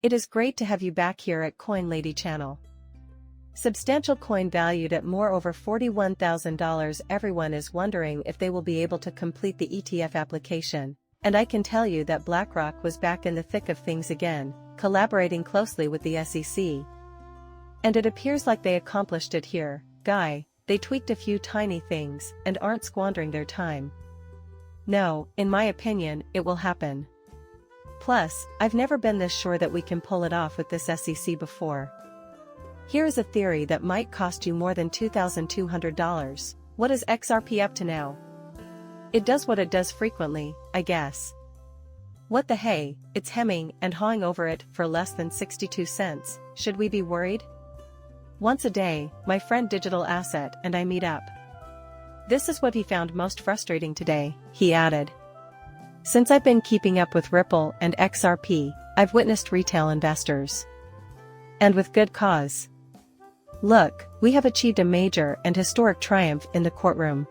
It is great to have you back here at Coin Lady channel. Substantial coin valued at more over $41,000. Everyone is wondering if they will be able to complete the ETF application, and I can tell you that BlackRock was back in the thick of things again, collaborating closely with the SEC. And it appears like they accomplished it here, guy. They tweaked a few tiny things and aren't squandering their time. No, in my opinion, it will happen. Plus, I've never been this sure that we can pull it off with this SEC before. Here is a theory that might cost you more than $2,200. What is XRP up to now? It does what it does frequently, I guess. What the hey, it's hemming and hawing over it for less than 62 cents, should we be worried? Once a day, my friend Digital Asset and I meet up. This is what he found most frustrating today, he added. Since I've been keeping up with Ripple and XRP, I've witnessed retail investors. And with good cause. Look, we have achieved a major and historic triumph in the courtroom.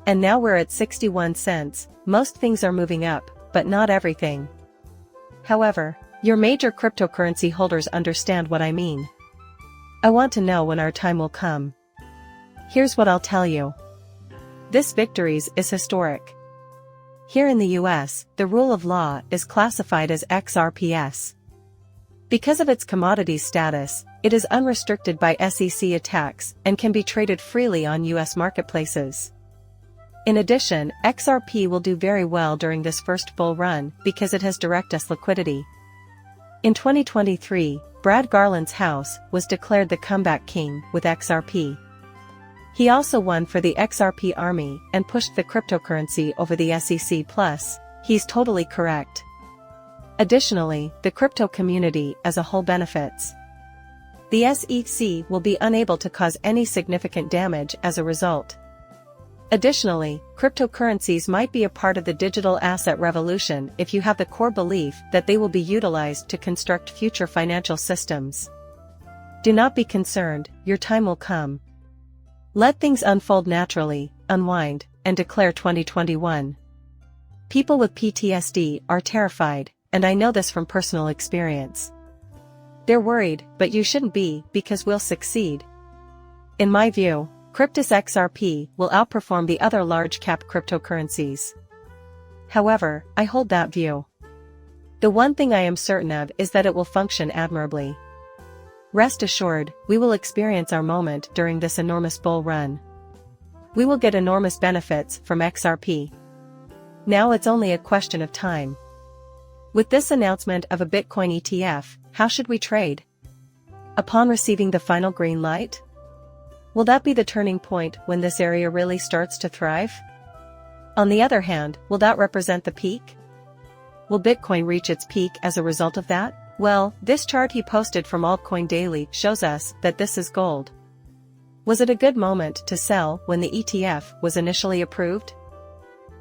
And now we're at 61 cents, most things are moving up, but not everything. However, your major cryptocurrency holders understand what I mean. I want to know when our time will come. Here's what I'll tell you. This victory is historic. Here in the US, the rule of law is classified as XRPS. Because of its commodity status, it is unrestricted by SEC attacks and can be traded freely on US marketplaces. In addition, XRP will do very well during this first bull run because it has direct liquidity. In 2023, Brad Garland's house was declared the comeback king with XRP. He also won for the XRP army and pushed the cryptocurrency over the SEC. Plus, he's totally correct. Additionally, the crypto community as a whole benefits. The SEC will be unable to cause any significant damage as a result. Additionally, cryptocurrencies might be a part of the digital asset revolution if you have the core belief that they will be utilized to construct future financial systems. Do not be concerned, your time will come. Let things unfold naturally, unwind, and declare 2021. People with PTSD are terrified, and I know this from personal experience. They're worried, but you shouldn't be, because we'll succeed. In my view, Cryptos XRP will outperform the other large-cap cryptocurrencies. However, I hold that view. The one thing I am certain of is that it will function admirably. Rest assured, we will experience our moment during this enormous bull run. We will get enormous benefits from XRP. Now it's only a question of time. With this announcement of a Bitcoin ETF, how should we trade? Upon receiving the final green light? Will that be the turning point when this area really starts to thrive? On the other hand, will that represent the peak? Will Bitcoin reach its peak as a result of that? Well, this chart he posted from Altcoin Daily shows us that this is gold. Was it a good moment to sell when the ETF was initially approved?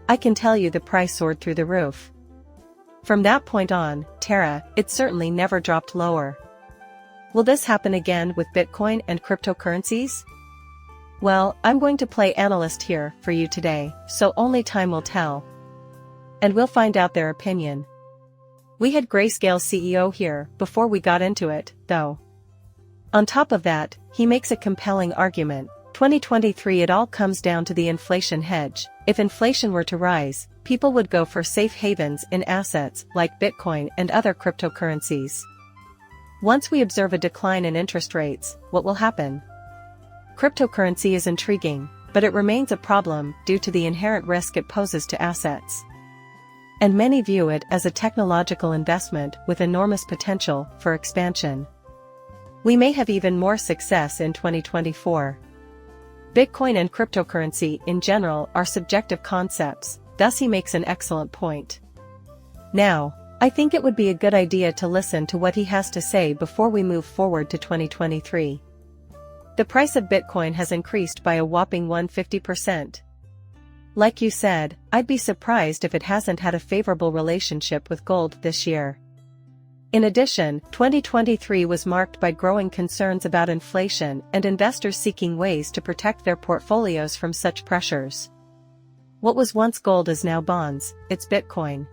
I can tell you the price soared through the roof. From that point on, it certainly never dropped lower. Will this happen again with Bitcoin and cryptocurrencies? Well, I'm going to play analyst here for you today, so only time will tell. And we'll find out their opinion. We had Grayscale CEO here before we got into it, though. On top of that, he makes a compelling argument. 2023 it all comes down to the inflation hedge. If inflation were to rise, people would go for safe havens in assets like Bitcoin and other cryptocurrencies. Once we observe a decline in interest rates, what will happen? Cryptocurrency is intriguing, but it remains a problem due to the inherent risk it poses to assets. And many view it as a technological investment with enormous potential for expansion. We may have even more success in 2024. Bitcoin and cryptocurrency in general are subjective concepts, thus he makes an excellent point. Now, I think it would be a good idea to listen to what he has to say before we move forward to 2023. The price of Bitcoin has increased by a whopping 150%. Like you said, I'd be surprised if it hasn't had a favorable relationship with gold this year. In addition, 2023 was marked by growing concerns about inflation and investors seeking ways to protect their portfolios from such pressures. What was once gold is now bonds, it's Bitcoin.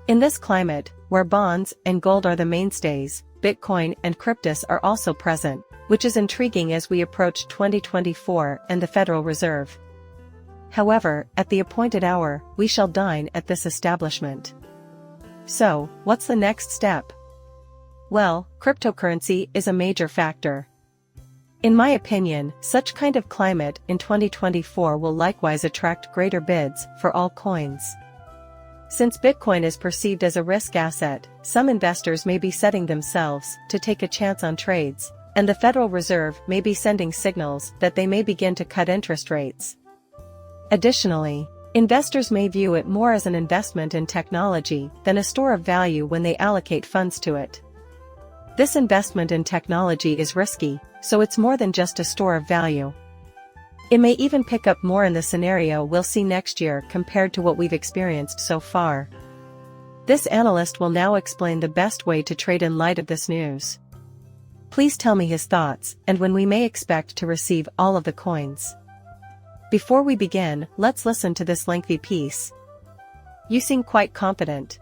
In this climate, where bonds and gold are the mainstays, Bitcoin and cryptos are also present, which is intriguing as we approach 2024 and the Federal Reserve. However, at the appointed hour, we shall dine at this establishment. So, what's the next step? Well, cryptocurrency is a major factor. In my opinion, such kind of climate in 2024 will likewise attract greater bids for all coins. Since Bitcoin is perceived as a risk asset, some investors may be setting themselves to take a chance on trades, and the Federal Reserve may be sending signals that they may begin to cut interest rates. Additionally, investors may view it more as an investment in technology than a store of value when they allocate funds to it. This investment in technology is risky, so it's more than just a store of value. It may even pick up more in the scenario we'll see next year compared to what we've experienced so far. This analyst will now explain the best way to trade in light of this news. Please tell me his thoughts and when we may expect to receive all of the coins. Before we begin, let's listen to this lengthy piece. You seem quite confident.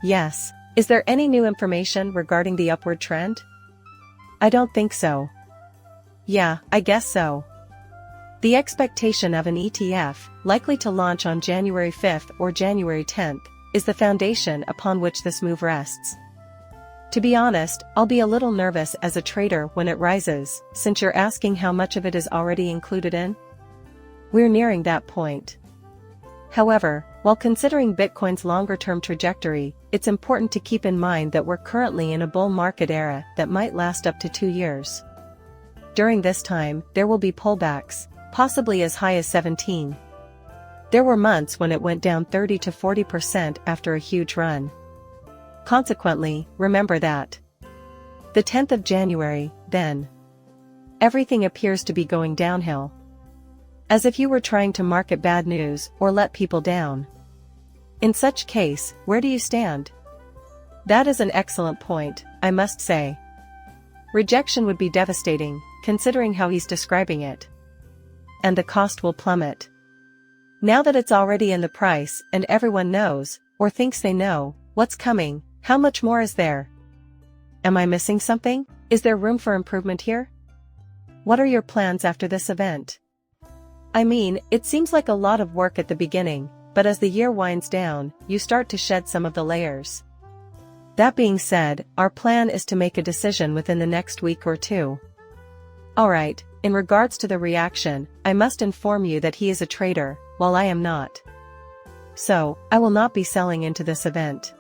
Yes. Is there any new information regarding the upward trend? I don't think so. Yeah, I guess so. The expectation of an ETF, likely to launch on January 5th or January 10th, is the foundation upon which this move rests. To be honest, I'll be a little nervous as a trader when it rises, since you're asking how much of it is already included in. We're nearing that point. However, while considering Bitcoin's longer-term trajectory, it's important to keep in mind that we're currently in a bull market era that might last up to 2 years. During this time, there will be pullbacks, possibly as high as 17. There were months when it went down 30 to 40% after a huge run. Consequently, remember that. The 10th of January, then. Everything appears to be going downhill. As if you were trying to market bad news or let people down. In such case, where do you stand? That is an excellent point, I must say. Rejection would be devastating, considering how he's describing it. And the cost will plummet. Now that it's already in the price and everyone knows, or thinks they know, what's coming, how much more is there? Am I missing something? Is there room for improvement here? What are your plans after this event? I mean, it seems like a lot of work at the beginning, but as the year winds down, you start to shed some of the layers. That being said, our plan is to make a decision within the next week or two. Alright, in regards to the reaction, I must inform you that he is a trader, while I am not. So, I will not be selling into this event.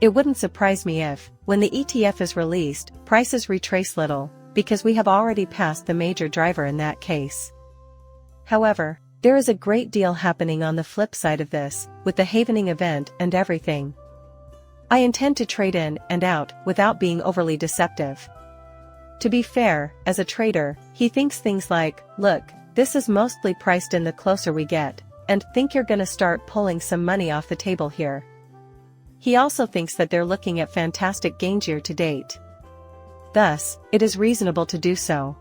It wouldn't surprise me if, when the ETF is released, prices retrace little, because we have already passed the major driver in that case. However, there is a great deal happening on the flip side of this, with the havening event and everything. I intend to trade in and out without being overly deceptive. To be fair, as a trader, he thinks things like, look, this is mostly priced in the closer we get, and think you're gonna start pulling some money off the table here. He also thinks that they're looking at fantastic gains year to date. Thus, it is reasonable to do so.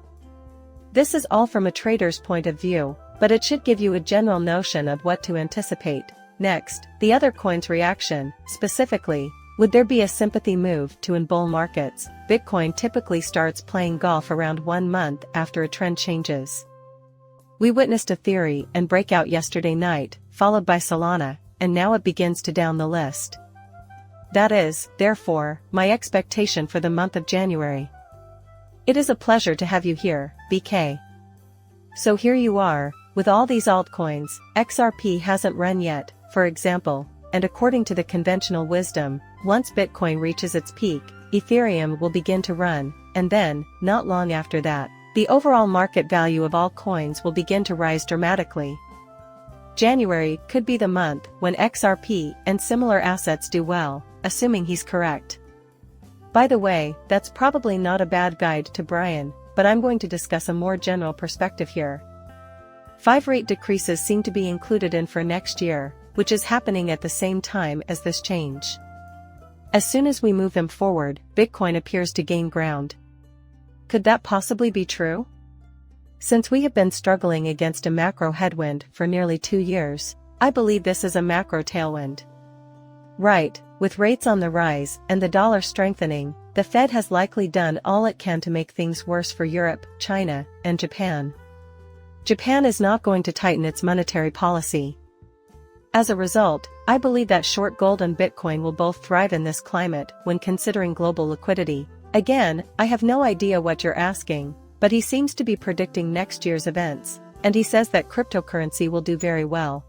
This is all from a trader's point of view, but it should give you a general notion of what to anticipate. Next, the other coin's reaction, specifically, would there be a sympathy move to in bull markets? Bitcoin typically starts playing golf around 1 month after a trend changes. We witnessed Ethereum and breakout yesterday night, followed by Solana, and now it begins to down the list. That is, therefore, my expectation for the month of January. It is a pleasure to have you here, BK. So here you are, with all these altcoins. XRP hasn't run yet, for example, and according to the conventional wisdom, once Bitcoin reaches its peak, Ethereum will begin to run, and then, not long after that, the overall market value of all coins will begin to rise dramatically. January could be the month when XRP and similar assets do well, assuming he's correct. By the way, that's probably not a bad guide to Brian, but I'm going to discuss a more general perspective here. 5 rate decreases seem to be included in for next year, which is happening at the same time as this change. As soon as we move them forward, Bitcoin appears to gain ground. Could that possibly be true? Since we have been struggling against a macro headwind for nearly 2 years, I believe this is a macro tailwind. Right, with rates on the rise and the dollar strengthening, the Fed has likely done all it can to make things worse for Europe, China, and Japan. Japan is not going to tighten its monetary policy. As a result, I believe that short gold and Bitcoin will both thrive in this climate when considering global liquidity. Again, I have no idea what you're asking, but he seems to be predicting next year's events, and he says that cryptocurrency will do very well.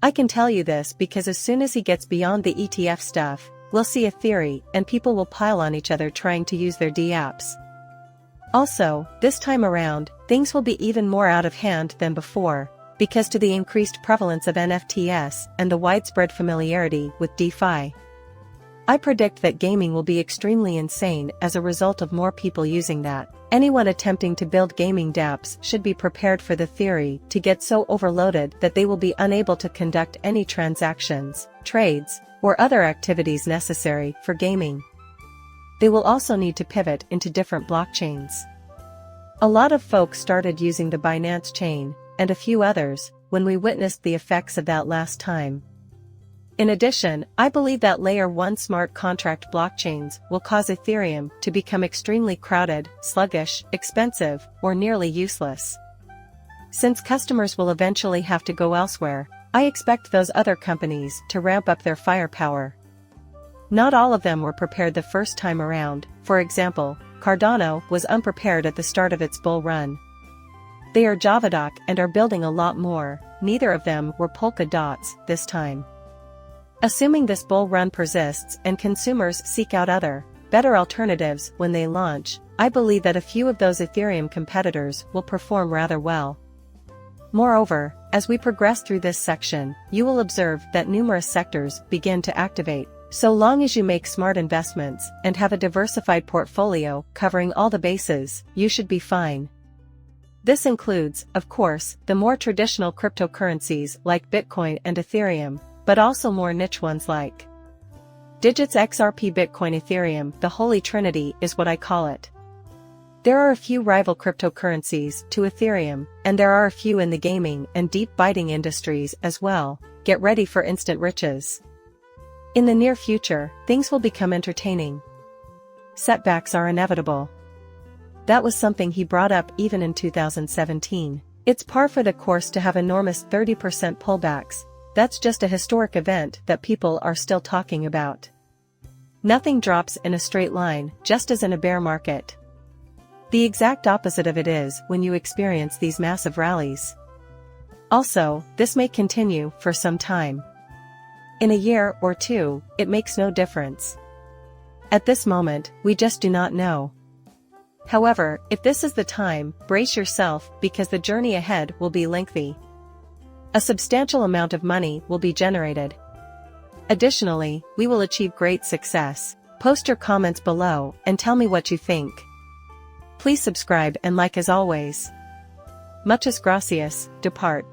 I can tell you this because as soon as he gets beyond the ETF stuff, we'll see a theory and people will pile on each other trying to use their D-apps. Also, this time around, things will be even more out of hand than before, because to the increased prevalence of NFTs and the widespread familiarity with DeFi. I predict that gaming will be extremely insane as a result of more people using that. Anyone attempting to build gaming dApps should be prepared for the theory to get so overloaded that they will be unable to conduct any transactions, trades, or other activities necessary for gaming. They will also need to pivot into different blockchains. A lot of folks started using the Binance chain, and a few others, when we witnessed the effects of that last time. In addition, I believe that Layer 1 smart contract blockchains will cause Ethereum to become extremely crowded, sluggish, expensive, or nearly useless. Since customers will eventually have to go elsewhere, I expect those other companies to ramp up their firepower. Not all of them were prepared the first time around. For example, Cardano was unprepared at the start of its bull run. They are Javadoc and are building a lot more. Neither of them were polka dots this time. Assuming this bull run persists and consumers seek out other, better alternatives when they launch, I believe that a few of those Ethereum competitors will perform rather well. Moreover, as we progress through this section, you will observe that numerous sectors begin to activate. So long as you make smart investments and have a diversified portfolio covering all the bases, you should be fine. This includes, of course, the more traditional cryptocurrencies like Bitcoin and Ethereum, but also more niche ones like Digits XRP Bitcoin Ethereum. The Holy Trinity is what I call it. There are a few rival cryptocurrencies to Ethereum, and there are a few in the gaming and deep biting industries as well. Get ready for instant riches. In the near future, things will become entertaining. Setbacks are inevitable. That was something he brought up even in 2017. It's par for the course to have enormous 30% pullbacks. That's just a historic event that people are still talking about. Nothing drops in a straight line, just as in a bear market. The exact opposite of it is when you experience these massive rallies. Also, this may continue for some time. In a year or two, it makes no difference. At this moment, we just do not know. However, if this is the time, brace yourself because the journey ahead will be lengthy. A substantial amount of money will be generated. Additionally, we will achieve great success. Post your comments below and tell me what you think. Please subscribe and like as always. Muchas gracias, depart.